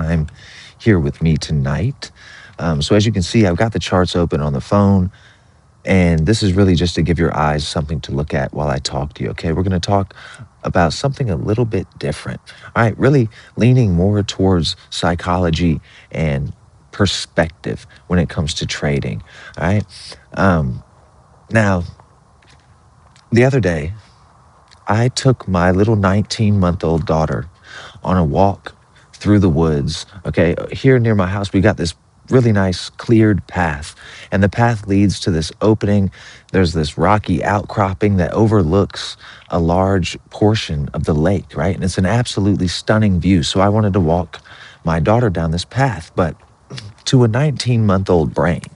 time here with me tonight. So as you can see, I've got the charts open on the phone, and this is really just to give your eyes something to look at while I talk to you. Okay, we're going to talk about something a little bit different. All right, really leaning more towards psychology and perspective when it comes to trading. All right. Now, the other day, I took my little 19-month-old daughter on a walk through the woods. Okay, here near my house, we got this really nice cleared path, and the path leads to this opening. There's this rocky outcropping that overlooks a large portion of the lake, right? And it's an absolutely stunning view. So I wanted to walk my daughter down this path, but to a 19-month-old brain,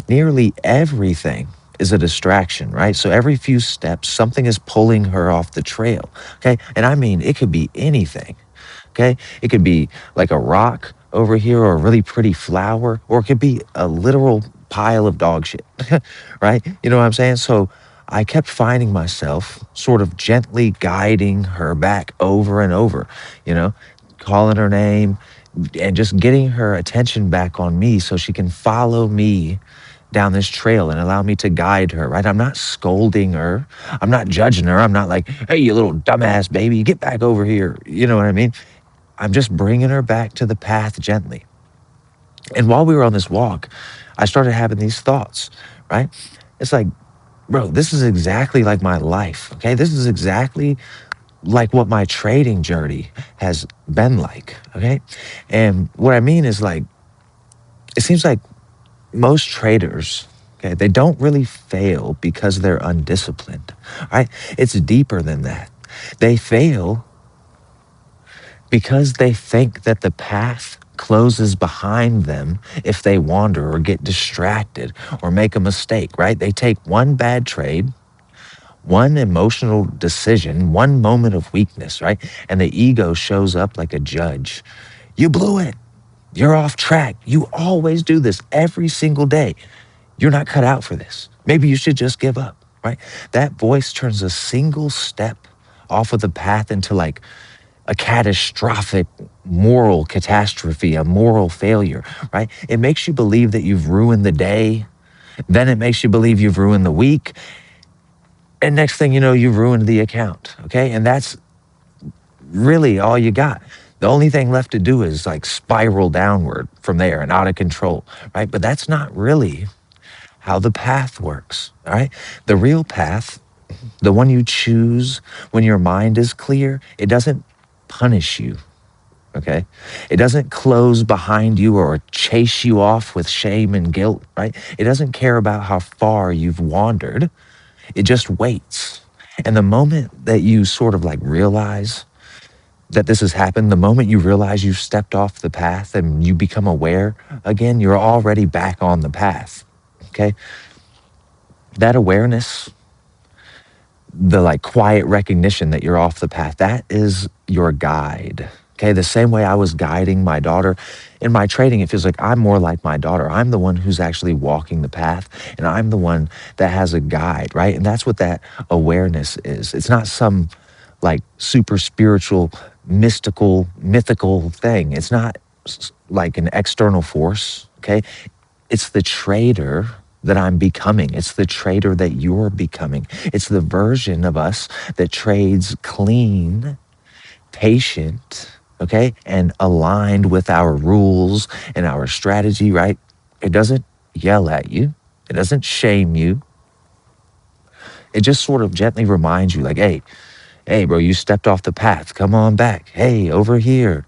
nearly everything is a distraction, right? So every few steps, something is pulling her off the trail, okay? And I mean, it could be anything, okay? It could be like a rock over here or a really pretty flower, or it could be a literal pile of dog shit, right? You know what I'm saying? So I kept finding myself sort of gently guiding her back over and over, you know, calling her name and just getting her attention back on me so she can follow me down this trail and allow me to guide her, right? I'm not scolding her. I'm not judging her. I'm not like, hey, you little dumbass baby, get back over here. You know what I mean? I'm just bringing her back to the path gently. And while we were on this walk, I started having these thoughts, right? It's like, bro, this is exactly like my life, okay? This is exactly like what my trading journey has been like, okay? And what I mean is like, it seems like most traders, okay, they don't really fail because they're undisciplined, right? It's deeper than that. They fail because they think that the path closes behind them if they wander or get distracted or make a mistake, right? They take one bad trade, one emotional decision, one moment of weakness, right? And the ego shows up like a judge. You blew it. You're off track. You always do this every single day. You're not cut out for this. Maybe you should just give up, right? That voice turns a single step off of the path into like a catastrophic moral catastrophe, a moral failure, right? It makes you believe that you've ruined the day. Then it makes you believe you've ruined the week. And next thing you know, you've ruined the account, okay? And that's really all you got. The only thing left to do is like spiral downward from there and out of control, right? But that's not really how the path works, all right? The real path, the one you choose when your mind is clear, it doesn't punish you, okay? It doesn't close behind you or chase you off with shame and guilt, right? It doesn't care about how far you've wandered. It just waits. And the moment that you sort of like realize that this has happened, the moment you realize you've stepped off the path and you become aware again, you're already back on the path, okay? That awareness, the like quiet recognition that you're off the path, that is your guide. Okay, the same way I was guiding my daughter in my trading, it feels like I'm more like my daughter. I'm the one who's actually walking the path, and I'm the one that has a guide, right? And that's what that awareness is. It's not some like super spiritual, mystical, mythical thing. It's not like an external force, okay? It's the trader that I'm becoming. It's the trader that you're becoming. It's the version of us that trades clean, patient, okay, and aligned with our rules and our strategy, right? It doesn't yell at you. It doesn't shame you. It just sort of gently reminds you like, hey, bro, you stepped off the path. Come on back. Hey, over here,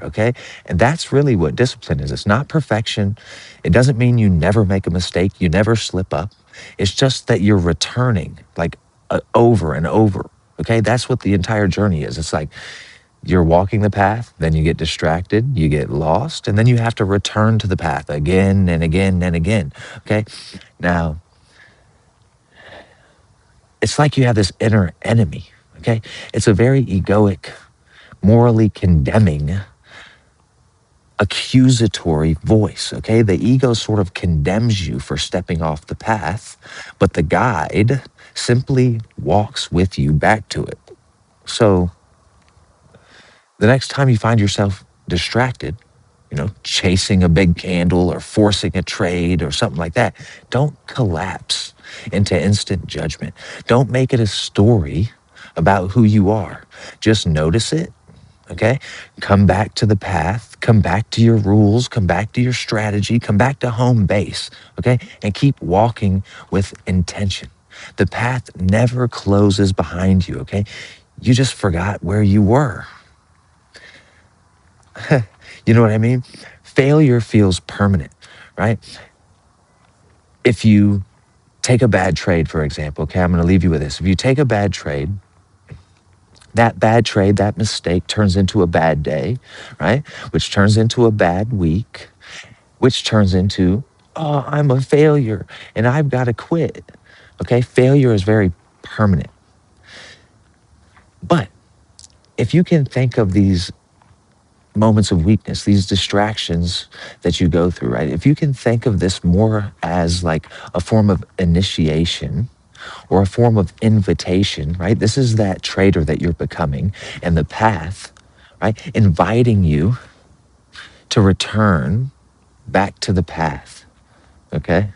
okay? And that's really what discipline is. It's not perfection. It doesn't mean you never make a mistake. You never slip up. It's just that you're returning like over and over, okay? That's what the entire journey is. It's like you're walking the path, then you get distracted, you get lost, and then you have to return to the path again and again and again, okay? Now, it's like you have this inner enemy, okay? It's a very egoic, morally condemning, accusatory voice, okay? The ego sort of condemns you for stepping off the path, but the guide simply walks with you back to it. So the next time you find yourself distracted, chasing a big candle or forcing a trade or something like that, don't collapse into instant judgment. Don't make it a story about who you are. Just notice it. Okay. Come back to the path, come back to your rules, come back to your strategy, come back to home base. Okay. And keep walking with intention. The path never closes behind you. Okay. You just forgot where you were. You know what I mean? Failure feels permanent, right? If you take a bad trade, for example, okay, I'm going to leave you with this. If you take a bad trade, that mistake turns into a bad day, right? Which turns into a bad week, which turns into, oh, I'm a failure and I've got to quit. Okay, failure is very permanent. But if you can think of these moments of weakness, these distractions that you go through, right? If you can think of this more as like a form of initiation or a form of invitation, right? This is that trader that you're becoming and the path, right? Inviting you to return back to the path, okay?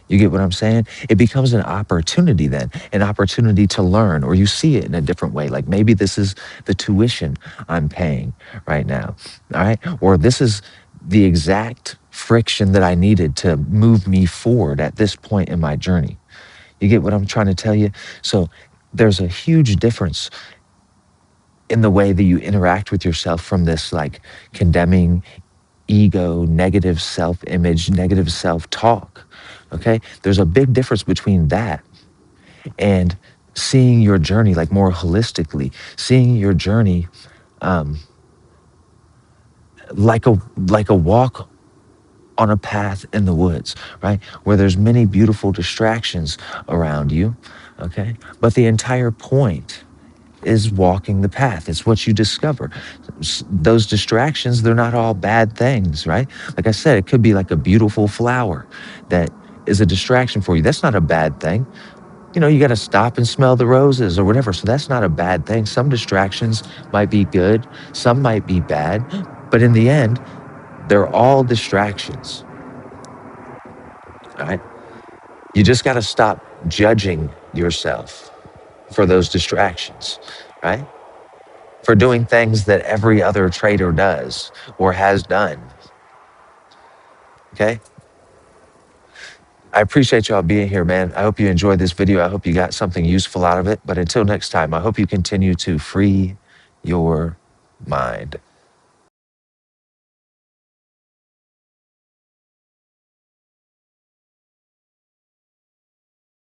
You get what I'm saying? It becomes an opportunity then, an opportunity to learn, or you see it in a different way. Like maybe this is the tuition I'm paying right now, all right? Or this is the exact friction that I needed to move me forward at this point in my journey. You get what I'm trying to tell you? So there's a huge difference in the way that you interact with yourself from this like condemning ego, negative self-image, negative self-talk. Okay? There's a big difference between that and seeing your journey like more holistically, seeing your journey um, like a walk on a path in the woods, right? Where there's many beautiful distractions around you, okay? But the entire point is walking the path. It's what you discover. Those distractions, they're not all bad things, right? Like I said, it could be like a beautiful flower that is a distraction for you. That's not a bad thing. You got to stop and smell the roses or whatever. So that's not a bad thing. Some distractions might be good, some might be bad, but in the end, they're all distractions, all right? You just got to stop judging yourself for those distractions, right? For doing things that every other trader does or has done. Okay? I appreciate y'all being here, man. I hope you enjoyed this video. I hope you got something useful out of it. But until next time, I hope you continue to free your mind.